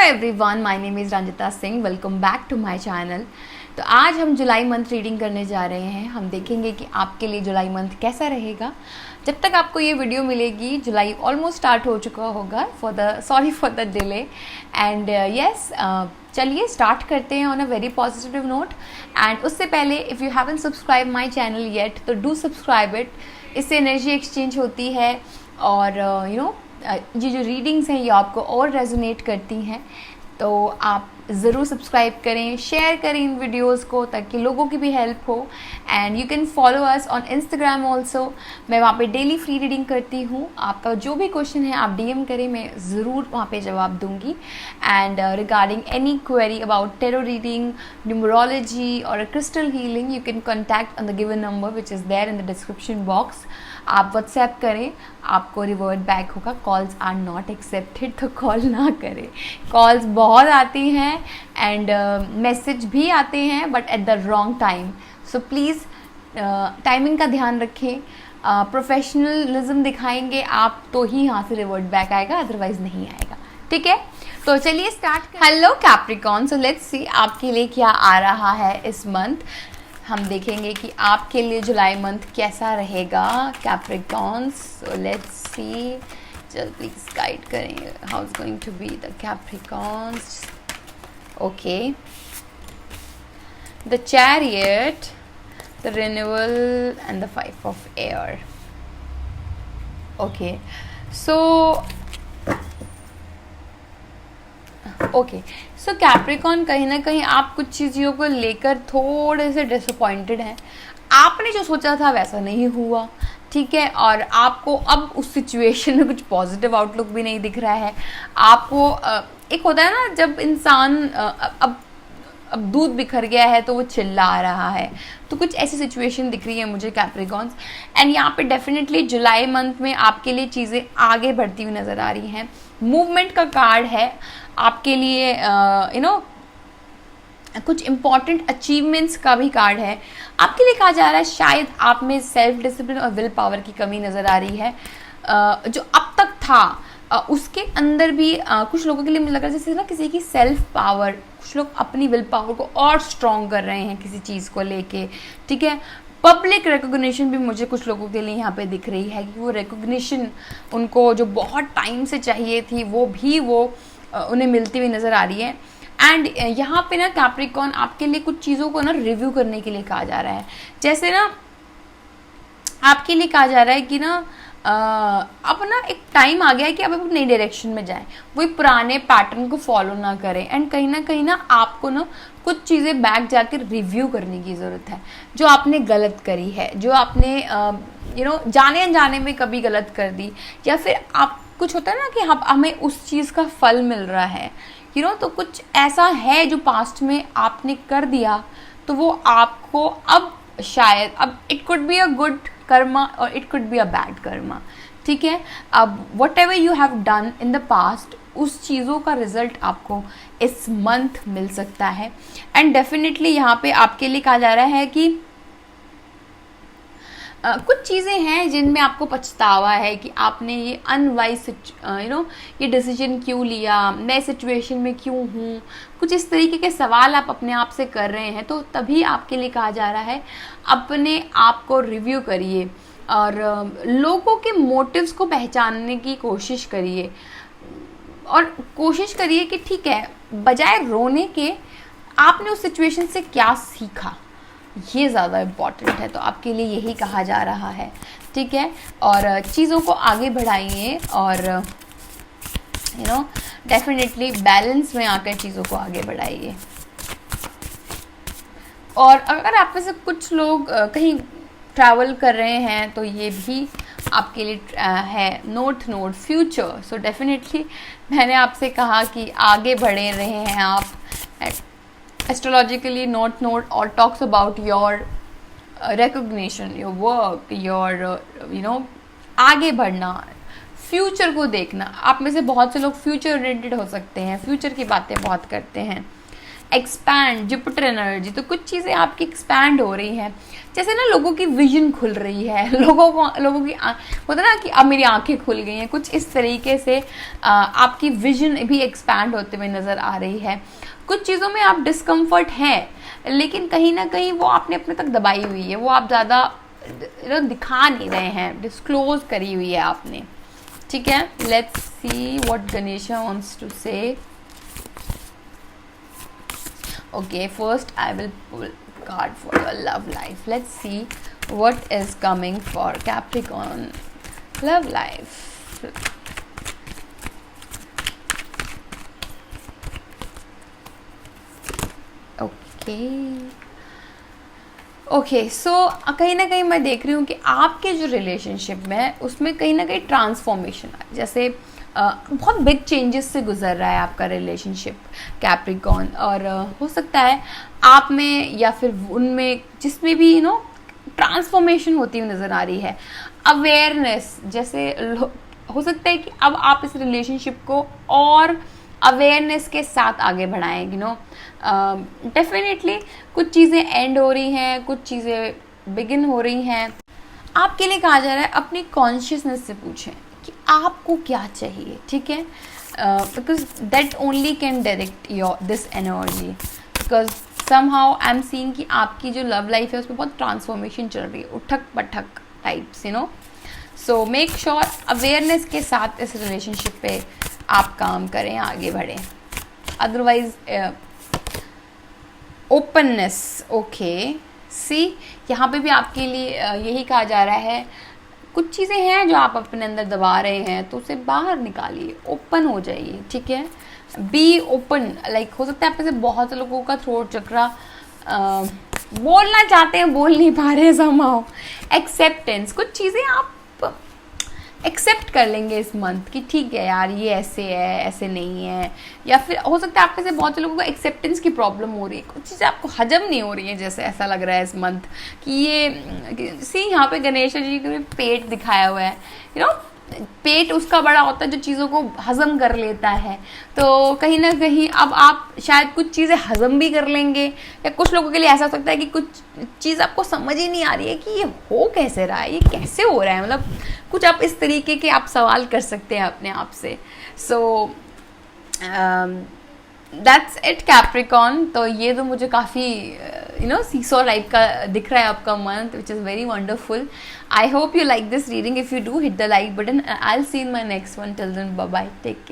Everyone, my name is Ranjita Singh. Welcome back to my channel. तो आज हम जुलाई मंथ रीडिंग करने जा रहे हैं। हम देखेंगे कि आपके लिए जुलाई मंथ कैसा रहेगा। जब तक आपको ये वीडियो मिलेगी जुलाई ऑलमोस्ट स्टार्ट हो चुका होगा। Sorry for the delay and yes, चलिए स्टार्ट करते हैं on a very positive note. And उससे पहले if you haven't subscribe my channel yet तो डू सब्सक्राइब इट। इससे एनर्जी एक्सचेंज होती है और ये जो रीडिंग्स हैं ये आपको और रेजोनेट करती हैं। तो आप ज़रूर सब्सक्राइब करें, शेयर करें इन वीडियोस को ताकि लोगों की भी हेल्प हो। And you can follow us on Instagram also. मैं वहाँ पे डेली फ्री रीडिंग करती हूँ। आपका जो भी क्वेश्चन है आप डीएम करें, मैं ज़रूर वहाँ पे जवाब दूँगी। And regarding any query about tarot reading, numerology और crystal healing, you can contact on the given number which is there in the description box. आप व्हाट्सएप करें, आपको रिवर्ट बैक होगा। कॉल्स आर नॉट एक्सेप्टेड, तो call ना करें। Calls बहुत आती हैं एंड मैसेज भी आते हैं but at the wrong time. So please timing का ध्यान रखें। प्रोफेशनलिज्म दिखाएंगे आप तो ही यहाँ से रिवर्ट बैक आएगा, अदरवाइज नहीं आएगा। ठीक है, तो चलिए स्टार्ट करें। हेलो कैप्रिकॉर्न, सो लेट्स सी आपके लिए क्या आ रहा है इस मंथ। हम देखेंगे कि आपके लिए जुलाई मंथ कैसा रहेगा कैप्रिकॉर्न। सो लेट्स सी, चल प्लीज गाइड करें how is going to be the capricorns. Okay, the chariot, the renewal and the 5 of air. Okay, so capricorn, कहीं ना कहीं आप कुछ चीज़ों को लेकर थोड़े से डिसअपॉइंटेड हैं। आपने जो सोचा था वैसा नहीं हुआ, ठीक है, और आपको अब उस सिचुएशन में कुछ पॉजिटिव आउटलुक भी नहीं दिख रहा है। आपको एक होता है ना, जब इंसान अब दूध बिखर गया है तो वो चिल्ला रहा है, तो कुछ ऐसी सिचुएशन दिख रही है मुझे कैप्रिकॉर्न्स। एंड यहाँ पे डेफिनेटली जुलाई मंथ में आपके लिए चीज़ें आगे बढ़ती हुई नज़र आ रही हैं। मूवमेंट का कार्ड है आपके लिए, कुछ इम्पॉर्टेंट अचीवमेंट्स का भी कार्ड है आपके लिए। कहा जा रहा है शायद आप में सेल्फ डिसिप्लिन और विल पावर की कमी नज़र आ रही है। जो अब तक था उसके अंदर भी कुछ लोगों के लिए मुझे लग रहा है जैसे ना किसी की सेल्फ पावर, कुछ लोग अपनी विल पावर को और स्ट्रॉन्ग कर रहे हैं किसी चीज़ को लेके, ठीक है। पब्लिक रिकॉग्निशन भी मुझे कुछ लोगों के लिए यहाँ पे दिख रही है कि वो रिकॉग्निशन उनको जो बहुत टाइम से चाहिए थी वो उन्हें मिलती हुई नज़र आ रही है। एंड यहाँ पे ना कैप्रिकॉर्न आपके लिए कुछ चीज़ों को ना रिव्यू करने के लिए कहा जा रहा है। जैसे ना आपके लिए कहा जा रहा है कि ना अब ना एक टाइम आ गया है कि अब आप नई डायरेक्शन में जाएं, वही पुराने पैटर्न को फॉलो ना करें। एंड कहीं ना आपको ना कुछ चीज़ें बैक जाकर रिव्यू करने की ज़रूरत है जो आपने गलत करी है, जो आपने जाने अनजाने में कभी गलत कर दी, या फिर आप कुछ होता है ना कि हमें उस चीज़ का फल मिल रहा है, तो कुछ ऐसा है जो पास्ट में आपने कर दिया तो वो आपको अब शायद, अब it could be a good karma और it could be a bad karma, ठीक है। अब whatever you have done in the past, उस चीज़ों का रिजल्ट आपको इस मंथ मिल सकता है। एंड डेफिनेटली यहाँ पे आपके लिए कहा जा रहा है कि कुछ चीज़ें हैं जिनमें आपको पछतावा है कि आपने ये अनवाइज ये डिसीजन क्यों लिया, मैं सिचुएशन में क्यों हूँ, कुछ इस तरीके के सवाल आप अपने आप से कर रहे हैं। तो तभी आपके लिए कहा जा रहा है अपने आप को रिव्यू करिए और लोगों के मोटिव्स को पहचानने की कोशिश करिए और कोशिश करिए कि ठीक है, बजाय रोने के आपने उस सिचुएशन से क्या सीखा, ये ज़्यादा इम्पॉर्टेंट है। तो आपके लिए यही कहा जा रहा है, ठीक है। और चीज़ों को आगे बढ़ाइए और डेफिनेटली बैलेंस में आकर चीज़ों को आगे बढ़ाइए। और अगर आप में से कुछ लोग कहीं ट्रैवल कर रहे हैं तो ये भी आपके लिए है north node future. So definitely मैंने आपसे कहा कि आगे बढ़े रहे हैं आप। Astrologically, North Node or talks about your recognition, your work, your आगे बढ़ना, फ्यूचर को देखना। आप में से बहुत से लोग फ्यूचर ओरिएंटेड हो सकते हैं, फ्यूचर की बातें बहुत करते हैं। एक्सपैंड, जुपिटर एनर्जी, तो कुछ चीज़ें आपकी एक्सपैंड हो रही हैं। जैसे ना लोगों की विजन खुल रही है, लोगों की होता है ना कि अब मेरी आंखें खुल गई हैं, कुछ इस तरीके से आपकी विजन भी एक्सपैंड होते हुए नज़र आ रही है। कुछ चीज़ों में आप डिस्कम्फर्ट हैं, लेकिन कहीं ना कहीं वो आपने अपने तक दबाई हुई है, वो आप ज़्यादा दिखा नहीं रहे हैं, डिस्क्लोज करी हुई है आपने। ठीक है, let's see what Ganesha wants to say. Okay, first I will pull card for your love life. Let's see what is coming for Capricorn love life. Okay, so कहीं ना कहीं मैं देख रही हूँ कि आपके जो रिलेशनशिप में है उसमें कहीं ना कहीं ट्रांसफॉर्मेशन है, जैसे बहुत बिग चेंजेस से गुजर रहा है आपका रिलेशनशिप कैप्रिकॉर्न, और हो सकता है आप में या फिर उनमें जिसमें भी ट्रांसफॉर्मेशन होती हुई नज़र आ रही है। अवेयरनेस, जैसे हो सकता है कि अब आप इस रिलेशनशिप को और अवेयरनेस के साथ आगे बढ़ाएं। डेफिनेटली कुछ चीज़ें एंड हो रही हैं, कुछ चीज़ें बिगिन हो रही हैं। आपके लिए कहा जा रहा है अपनी कॉन्शियसनेस से पूछें कि आपको क्या चाहिए। ठीक है, because that only can direct your this energy, because somehow I am seeing कि आपकी जो लव लाइफ है उसमें बहुत ट्रांसफॉर्मेशन चल रही है, उठक पटक types, so make sure awareness के साथ इस रिलेशनशिप पे आप काम करें, आगे बढ़ें। अदरवाइज ओपननेस, ओके सी, यहाँ पे भी आपके लिए यही कहा जा रहा है कुछ चीज़ें हैं जो आप अपने अंदर दबा रहे हैं, तो उसे बाहर निकालिए, ओपन हो जाइए। ठीक है, बी ओपन। लाइक हो सकता है आप में से बहुत से लोगों का थ्रोट चक्रा बोलना चाहते हैं, बोल नहीं पा रहे हैं somehow। एक्सेप्टेंस, कुछ चीज़ें आप एक्सेप्ट कर लेंगे इस मंथ की, ठीक है यार ये ऐसे है, ऐसे नहीं है। या फिर हो सकता है आप में से बहुत से लोगों को एक्सेप्टेंस की प्रॉब्लम हो रही है, कुछ चीज़ें आपको हजम नहीं हो रही है, जैसे ऐसा लग रहा है इस मंथ कि ये सी, यहाँ पे गणेश जी का पेट दिखाया हुआ है। पेट उसका बड़ा होता है जो चीज़ों को हजम कर लेता है, तो कहीं ना कहीं अब आप शायद कुछ चीज़ें हजम भी कर लेंगे, या कुछ लोगों के लिए ऐसा हो सकता है कि कुछ चीज़ आपको समझ ही नहीं आ रही है कि ये हो कैसे रहा है, ये कैसे हो रहा है, मतलब कुछ आप इस तरीके के आप सवाल कर सकते हैं अपने आप से। So that's it Capricorn. तो ये तो मुझे काफ़ी सीसॉ लाइफ का दिख रहा है आपका month, which is very wonderful. I hope you like this reading. If you do, hit the like button. I will see in my next one. Till then, bye bye, take care.